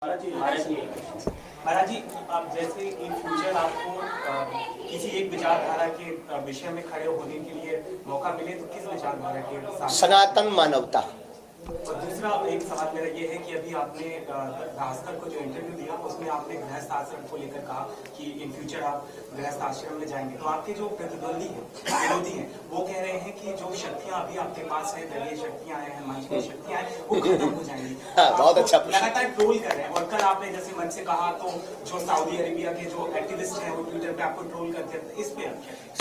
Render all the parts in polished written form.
महाराज जी, आप जैसे in future आपको किसी एक विचारधारा के विषय में खड़े होने के लिए मौका मिले तो किस विचारधारा के साथ? सनातन मानवता। और दूसरा एक सवाल मेरा ये है कि अभी आपने भास्कर को जो इंटरव्यू दिया उसमें आपने गृहस्थ आश्रम को लेकर कहा कि इन फ्यूचर आप गृहस्थ आश्रम में जाएंगे, तो आपके जो प्रतिद्वंदी हैं, विरोधी हैं, वो कह रहे हैं कि जो शक्तियां अभी आपके पास है, दलीय शक्तियां हैं, मंच की शक्तियां हैं, वो खत्म हो जाएंगी। बहुत अच्छा लगातार ट्रोल कर रहे हैं। और कल आपने जैसे मंच से कहा तो जो सऊदी अरेबिया के जो एक्टिविस्ट हैं वो ट्विटर पे आपको ट्रोल करते हैं, इस पे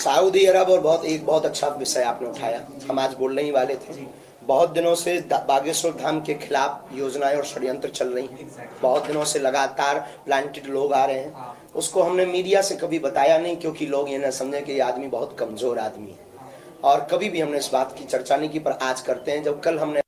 सऊदी अरब और बहुत अच्छा विषय आपने उठाया, हम आज बोलने ही वाले थे। बहुत दिनों से बागेश्वर धाम के खिलाफ योजनाएं और षड्यंत्र चल रही हैं। बहुत दिनों से लगातार प्लांटेड लोग आ रहे हैं। उसको हमने मीडिया से कभी बताया नहीं, क्योंकि लोग ये न समझे कि ये आदमी बहुत कमजोर आदमी है, और कभी भी हमने इस बात की चर्चा नहीं की, पर आज करते हैं। जब कल हमने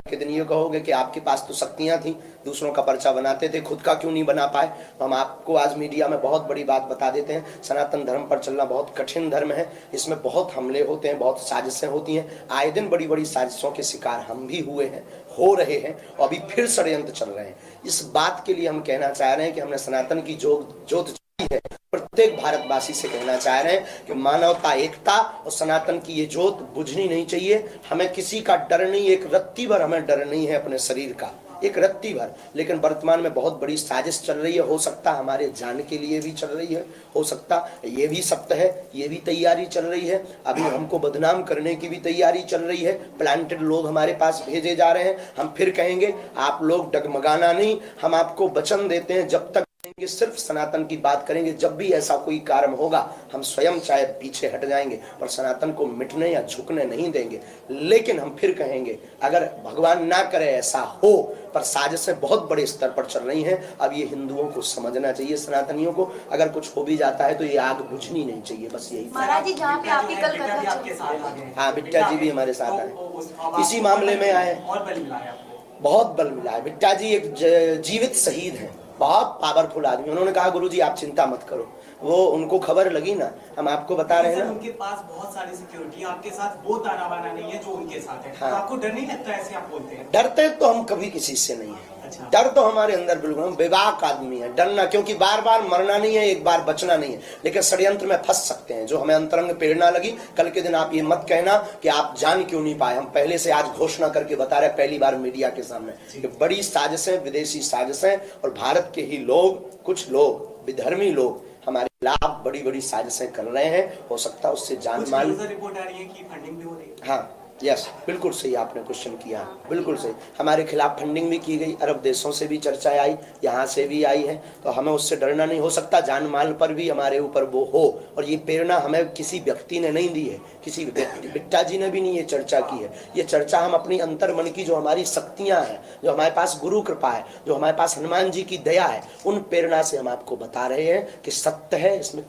के दिन ये कहोगे कि आपके पास तो शक्तियां थी, दूसरों का पर्चा बनाते थे, खुद का क्यों नहीं बना पाए, तो हम आपको आज मीडिया में बहुत बड़ी बात बता देते हैं। सनातन धर्म पर चलना बहुत कठिन धर्म है, इसमें बहुत हमले होते हैं, बहुत साजिशें होती हैं। आए दिन बड़ी बड़ी साजिशों के शिकार हम भी हुए हैं, हो रहे हैं, और अभी फिर षड्यंत्र चल रहे हैं। इस बात के लिए हम कहना चाह रहे हैं कि हमने सनातन की जोत है, प्रत्येक भारतवासी से कहना चाह रहे हैं कि मानवता, एकता और सनातन की ये जोत बुझनी नहीं चाहिए। हमें किसी का डर नहीं, एक रत्ती भर हमें डर नहीं है अपने शरीर का, एक रत्ती भर। लेकिन वर्तमान में बहुत बड़ी साजिश चल रही है, हो सकता हमारे जान के लिए भी चल रही है, हो सकता ये भी सत्य है, ये भी तैयारी चल रही है। अभी हमको बदनाम करने की भी तैयारी चल रही है, प्लांटेड लोग हमारे पास भेजे जा रहे हैं। हम फिर कहेंगे आप लोग डगमगाना नहीं, हम आपको वचन देते हैं जब तक सिर्फ सनातन की बात करेंगे। जब भी ऐसा कोई कार्य होगा हम स्वयं चाहे पीछे हट जाएंगे, पर सनातन को मिटने या झुकने नहीं देंगे। लेकिन हम फिर कहेंगे, अगर भगवान ना करे ऐसा हो, पर साजिशें बहुत बड़े स्तर पर चल रही हैं। अब ये हिंदुओं को समझना चाहिए, सनातनियों को, अगर कुछ हो भी जाता है तो ये आग बुझनी नहीं चाहिए, बस यही। महाराज जी, जहाँ पे आपकी कल हाँ, बिट्टा जी भी हमारे साथ आए, इसी मामले में आए, बहुत बल मिला है। बिट्टा जी एक जीवित शहीद है, बहुत पावरफुल आदमी। उन्होंने कहा गुरुजी आप चिंता मत करो, वो उनको खबर लगी ना, हम आपको बता रहे हैं ना, उनके पास बहुत सारी सिक्योरिटी, आपके साथ वो ताना बाना नहीं है जो उनके साथ है। हाँ। तो आपको डर नहीं लगता ऐसे आप बोलते हैं? डरते तो हम कभी किसी से नहीं है। अच्छा। डर तो हमारे अंदर बिल्कुल, हम विवेक आदमी है, डरना, क्योंकि बार बार मरना नहीं है, एक बार बचना नहीं है। लेकिन षड्यंत्र में फंस सकते हैं। जो हमें अंतरंग प्रेरणा लगी, कल के दिन आप ये मत कहना कि आप जान क्यों नहीं पाए। हम पहले से आज घोषणा करके बता रहे, पहली बार मीडिया के सामने, बड़ी साजिशें, विदेशी साजिशें, और भारत के ही लोग, कुछ लोग विधर्मी लोग हमारे खिलाफ बड़ी बड़ी साजिशें कर रहे हैं। हो सकता है उससे जान माल। रिपोर्ट आ रही है कि फंडिंग भी हो रही है। हाँ, यस, बिल्कुल सही आपने क्वेश्चन किया, बिल्कुल सही। हमारे खिलाफ फंडिंग भी की गई, अरब देशों से भी चर्चा आई, यहाँ से भी आई है, तो हमें उससे डरना नहीं। हो सकता जान माल पर भी हमारे ऊपर वो हो, और ये प्रेरणा हमें किसी व्यक्ति ने नहीं दी है, किसी बिट्टा जी ने भी नहीं ये चर्चा की है। ये चर्चा हम अपनी अंतर मन की, जो हमारी शक्तियाँ हैं, जो हमारे पास गुरु कृपा है, जो हमारे पास हनुमान जी की दया है, उन प्रेरणा से हम आपको बता रहे हैं कि सत्य है, इसमें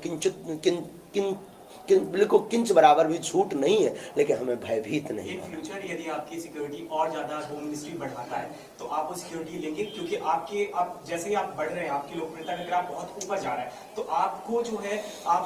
बिल्कुल किंच बराबर भी झूठ नहीं है, लेकिन हमें भयभीत नहीं है। फ्यूचर यदि आपकी सिक्योरिटी और ज्यादा होम मिनिस्ट्री बढ़ाता है तो आप वो सिक्योरिटी लेंगे? क्योंकि आप जैसे ही आप बढ़ रहे हैं, आपकी लोकप्रियता का ग्राफ बहुत ऊपर जा रहा है, तो आपको जो है आप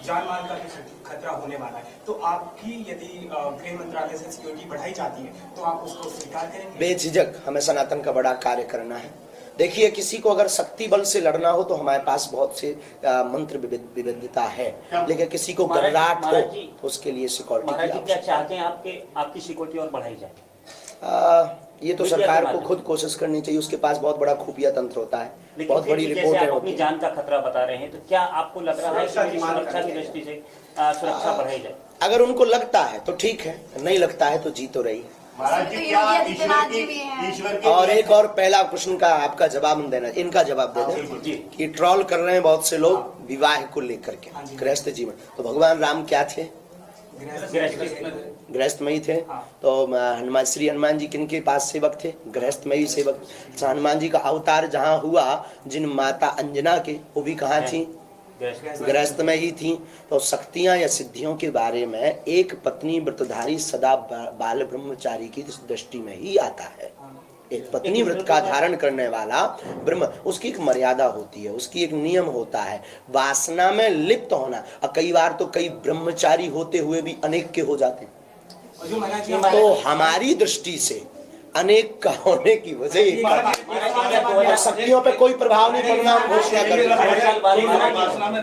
जान माल का भी खतरा होने वाला है। तो आपकी यदि गृह मंत्रालय से सिक्योरिटी बढ़ाई जाती है तो आप उसको स्वीकार करेंगे? बेझिझक हमें सनातन का बड़ा कार्य करना है। देखिए, किसी को अगर शक्ति बल से लड़ना हो तो हमारे पास बहुत से मंत्र विविधता है, लेकिन किसी को गर्राट हो तो उसके लिए सिक्योरिटी। क्या चाहते हैं आपकी सिक्योरिटी और बढ़ाई जाए? ये तो सरकार को खुद कोशिश करनी चाहिए, उसके पास बहुत बड़ा खुफिया तंत्र होता है, बहुत बड़ी रिपोर्टें होती अपनी जान का खतरा बता रहे हैं, तो क्या आपको लग रहा है कि सुरक्षा की दृष्टि से सुरक्षा बढ़ाई जाए? अगर उनको लगता है तो ठीक है, नहीं लगता है तो जी तो रही है। और एक और पहला प्रश्न का आपका जवाब देना, इनका जवाब दे दें कि ट्रोल कर रहे हैं बहुत से लोग विवाह को लेकर के, गृहस्थ जीवन। तो भगवान राम क्या थे? गृहस्थ में ही थे। तो हनुमान, श्री हनुमान जी किनके पास सेवक थे? गृहस्थ में ही सेवक। हनुमान जी का अवतार जहाँ हुआ, जिन माता अंजना के, वो भी कहाँ थी? गृहस्थ में ही थी। तो शक्तियां या सिद्धियों के बारे में एक पत्नी व्रतधारी सदा बाल ब्रह्मचारी की दृष्टि में ही आता है। एक पत्नी व्रत का धारण करने वाला ब्रह्म, उसकी एक मर्यादा होती है, उसकी एक नियम होता है। वासना में लिप्त होना, और कई बार तो कई ब्रह्मचारी होते हुए भी अनेक के हो जाते हैं। तो हमारी दृष्टि से अनेक का होने की वजह और शक्तियों पे कोई प्रभाव नहीं पड़ना हम घोषणा कर रहे हैं। वासना में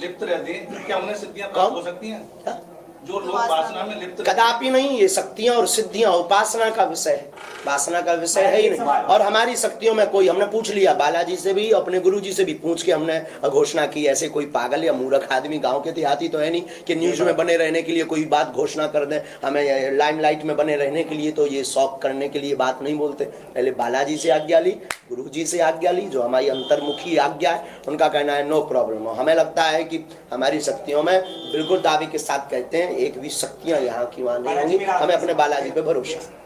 लिप्त रहते हैं, क्या उन्हें सिद्धियां प्राप्त हो सकती हैं? जो लोग वासना में लिप्त कदापि नहीं। ये शक्तियां और सिद्धियां उपासना का विषय है, वासना का विषय है ही नहीं। और हमारी शक्तियों में कोई, हमने पूछ लिया बालाजी से भी, अपने गुरु जी से भी पूछ के हमने घोषणा की। ऐसे कोई पागल या मूर्ख आदमी गांव के देहाती तो है नहीं कि न्यूज में बने रहने के लिए कोई बात घोषणा कर दे, हमें लाइमलाइट में बने रहने के लिए तो ये शौक करने के लिए बात नहीं बोलते। पहले बालाजी से आज्ञा ली, गुरु जी से आज्ञा ली, जो हमारी अंतर्मुखी आज्ञा है। उनका कहना है नो प्रॉब्लम। हमें लगता है कि हमारी शक्तियों में बिल्कुल दावे के साथ कहते हैं एक भी शक्तियां यहाँ की वहां नहीं होंगी। हमें अपने बालाजी पे भरोसा है।